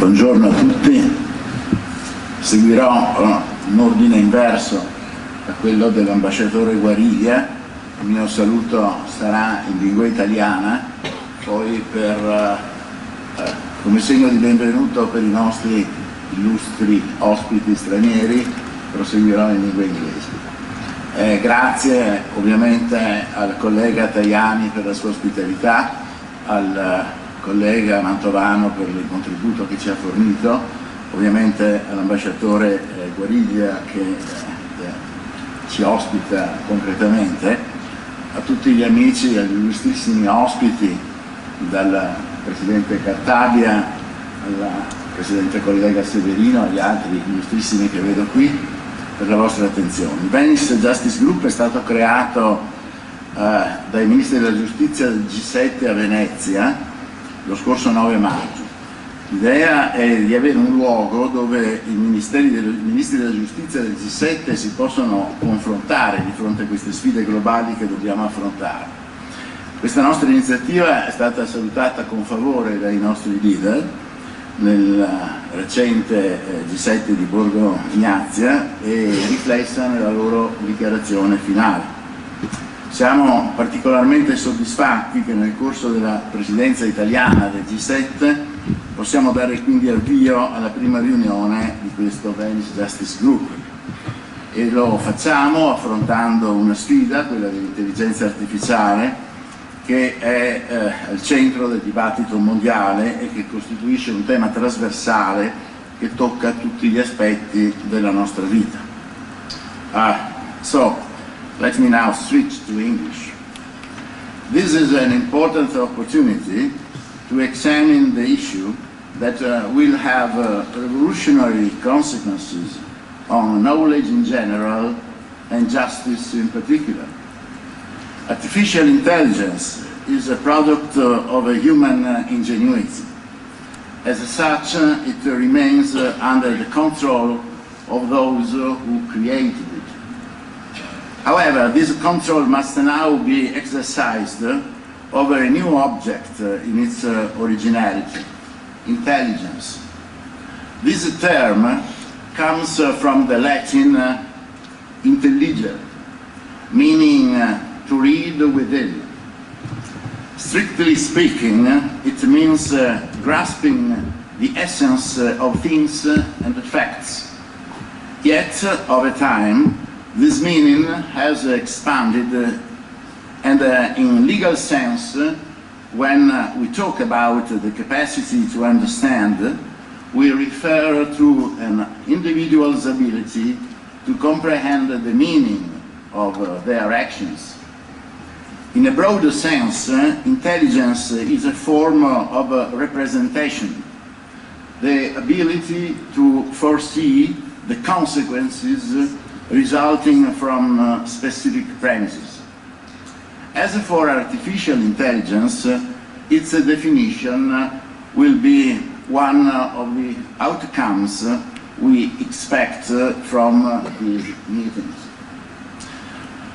Buongiorno a tutti. Seguirò un ordine inverso a quello dell'ambasciatore Guariglia. Il mio saluto sarà in lingua italiana, poi come segno di benvenuto per i nostri illustri ospiti stranieri proseguirò in lingua inglese. Grazie ovviamente al collega Tajani per la sua ospitalità, al collega Mantovano per il contributo che ci ha fornito, ovviamente all'ambasciatore Guariglia che ci ospita concretamente, a tutti gli amici e agli illustrissimi ospiti, dal Presidente Cartabia al Presidente collega Severino, agli altri illustrissimi che vedo qui, per la vostra attenzione. Il VENICE Justice Group è stato creato dai Ministri della Giustizia del G7 a Venezia lo scorso 9 maggio. L'idea è di avere un luogo dove i Ministri della Giustizia del G7 si possono confrontare di fronte a queste sfide globali che dobbiamo affrontare. Questa nostra iniziativa è stata salutata con favore dai nostri leader nel recente G7 di Borgo Ignazia e riflessa nella loro dichiarazione finale. Siamo particolarmente soddisfatti che nel corso della presidenza italiana del G7 possiamo dare quindi avvio alla prima riunione di questo VENICE Justice Group, e lo facciamo affrontando una sfida, quella dell'intelligenza artificiale, che è al centro del dibattito mondiale e che costituisce un tema trasversale che tocca tutti gli aspetti della nostra vita. Let me now switch to English. This is an important opportunity to examine the issue that will have revolutionary consequences on knowledge in general and justice in particular. Artificial intelligence is a product of a human ingenuity. As such, it remains under the control of those who created it. However, this control must now be exercised over a new object in its originality, intelligence. This term comes from the Latin intelligere, meaning to read within. Strictly speaking, it means grasping the essence of things and facts. Yet, over time, this meaning has expanded, and in legal sense, when we talk about the capacity to understand, we refer to an individual's ability to comprehend the meaning of their actions. In a broader sense, intelligence is a form of representation, the ability to foresee the consequences resulting from specific premises. As for artificial intelligence, its definition will be one of the outcomes we expect from these meetings.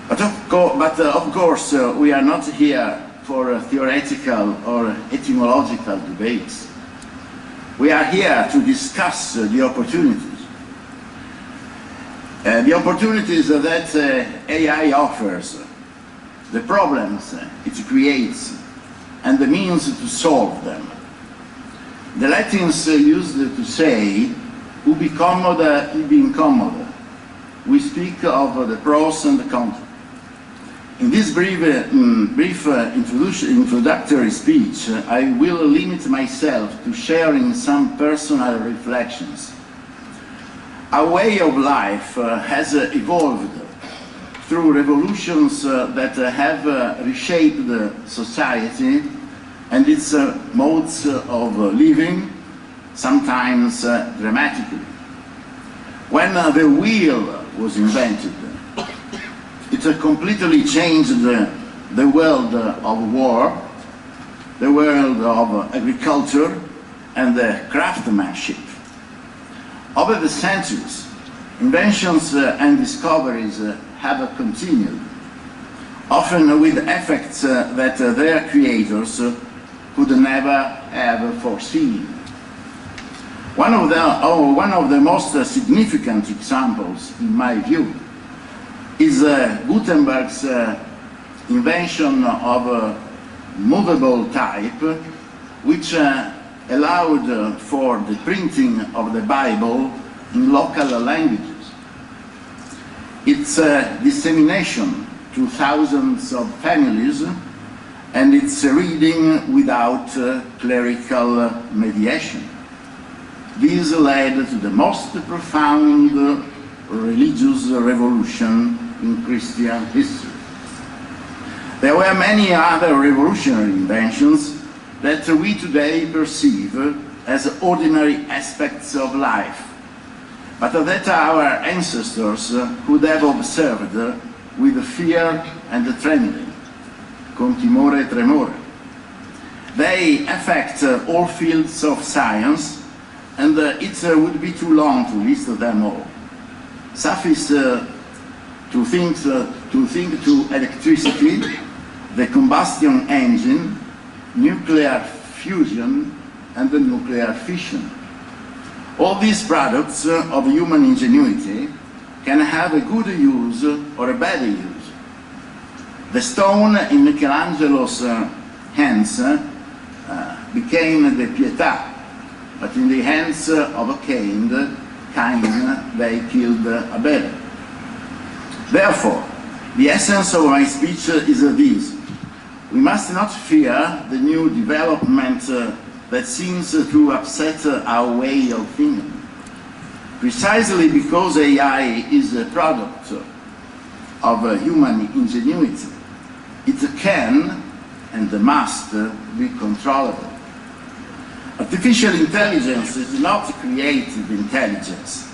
But of course, we are not here for theoretical or etymological debates. We are here to discuss the opportunities. The opportunities that AI offers, the problems it creates, and the means to solve them. The Latins used to say, ubi commoda, ibi incommoda. We speak of the pros and the cons. In this brief introductory speech, I will limit myself to sharing some personal reflections. Our way of life has evolved through revolutions that have reshaped society and its modes of living, sometimes dramatically. When the wheel was invented, it completely changed the world of war, the world of agriculture, and the craftsmanship. Over the centuries, inventions and discoveries have continued, often with effects that their creators could never have foreseen. One of the most significant examples, in my view, is Gutenberg's invention of movable type, which allowed for the printing of the Bible in local languages. Its dissemination to thousands of families and its reading without clerical mediation. This led to the most profound religious revolution in Christian history. There were many other revolutionary inventions that we today perceive as ordinary aspects of life, but that our ancestors could have observed with fear and trembling, con timore e tremore. They affect all fields of science, and it would be too long to list them all. Suffice to think to electricity, the combustion engine, nuclear fusion, and the nuclear fission. All these products of human ingenuity can have a good use or a bad use. The stone in Michelangelo's hands became the Pietà, but in the hands of Cain, they killed Abel. Therefore, the essence of my speech is this. We must not fear the new development that seems to upset our way of thinking. Precisely because AI is a product of human ingenuity, it can and must be controllable. Artificial intelligence is not creative intelligence.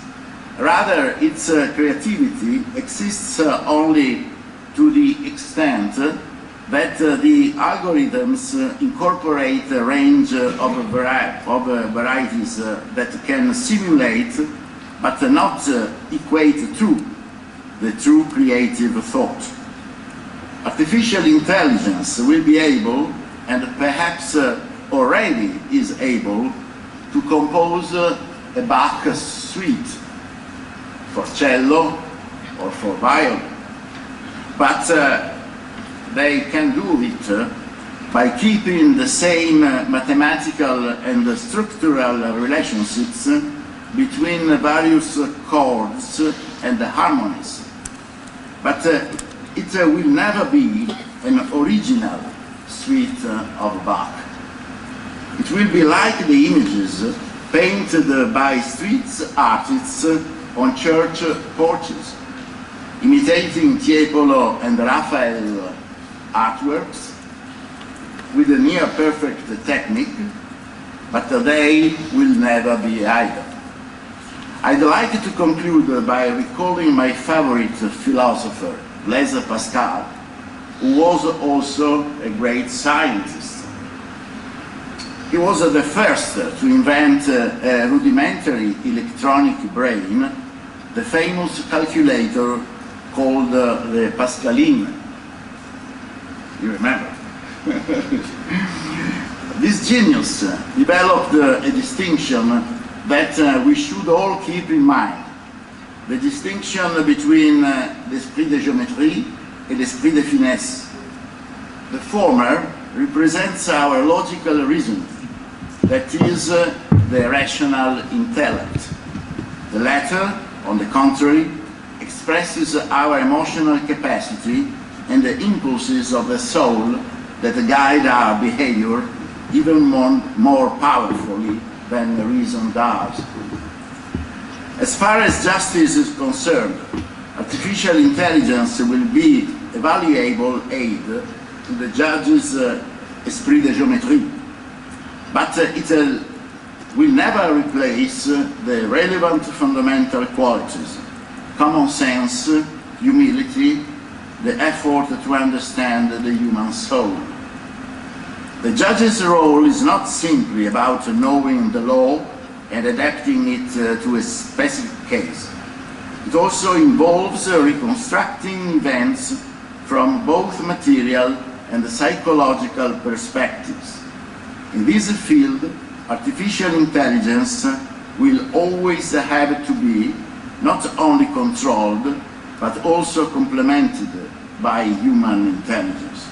Rather, its creativity exists only to the extent that the algorithms incorporate a range of varieties that can simulate but not equate to the true creative thought. Artificial intelligence will be able, and perhaps already is able, to compose a Bach suite for cello or for violin. But they can do it by keeping the same mathematical and structural relationships between various chords and harmonies. But it will never be an original suite of Bach. It will be like the images painted by street artists on church porches, imitating Tiepolo and Raphael artworks with a near-perfect technique, but they will never be either. I'd like to conclude by recalling my favorite philosopher, Blaise Pascal, who was also a great scientist. He was the first to invent a rudimentary electronic brain, the famous calculator called the Pascaline. You remember? This genius developed a distinction that we should all keep in mind. The distinction between l'esprit de géométrie and l'esprit de finesse. The former represents our logical reasoning, that is, the rational intellect. The latter, on the contrary, expresses our emotional capacity and the impulses of the soul that guide our behavior even more powerfully than reason does. As far as justice is concerned, artificial intelligence will be a valuable aid to the judge's esprit de géométrie, but it will never replace the relevant fundamental qualities: common sense, humility, the effort to understand the human soul. The judge's role is not simply about knowing the law and adapting it to a specific case. It also involves reconstructing events from both material and psychological perspectives. In this field, artificial intelligence will always have to be not only controlled, but also complemented by human intelligence.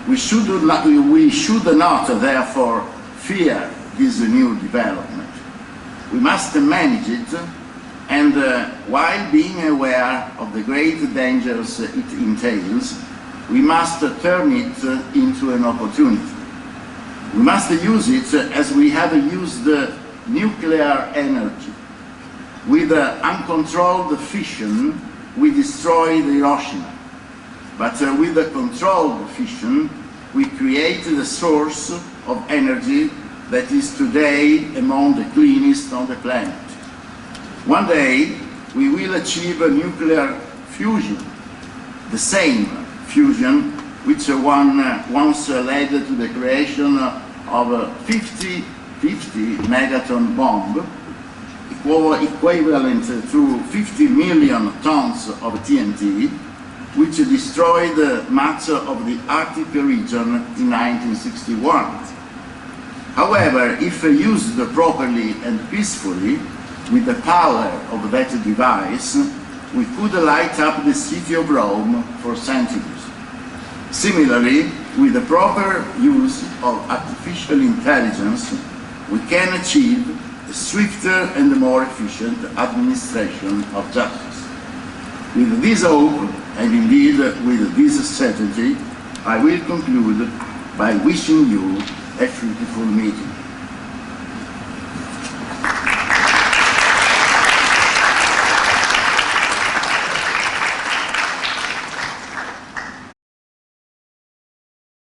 We should not therefore fear this new development. We must manage it, and while being aware of the great dangers it entails, we must turn it into an opportunity. We must use it as we have used nuclear energy. With uncontrolled fission, we destroyed Hiroshima. But with the controlled fission, we created a source of energy that is today among the cleanest on the planet. One day, we will achieve a nuclear fusion, the same fusion which once led to the creation of a 50 megaton bomb, equivalent to 50 million tons of TNT, which destroyed much of the Arctic region in 1961. However, if used properly and peacefully, with the power of that device, we could light up the city of Rome for centuries. Similarly, with the proper use of artificial intelligence, we can achieve a swifter and more efficient administration of justice. With this hope, and indeed with this strategy, I will conclude by wishing you a fruitful meeting.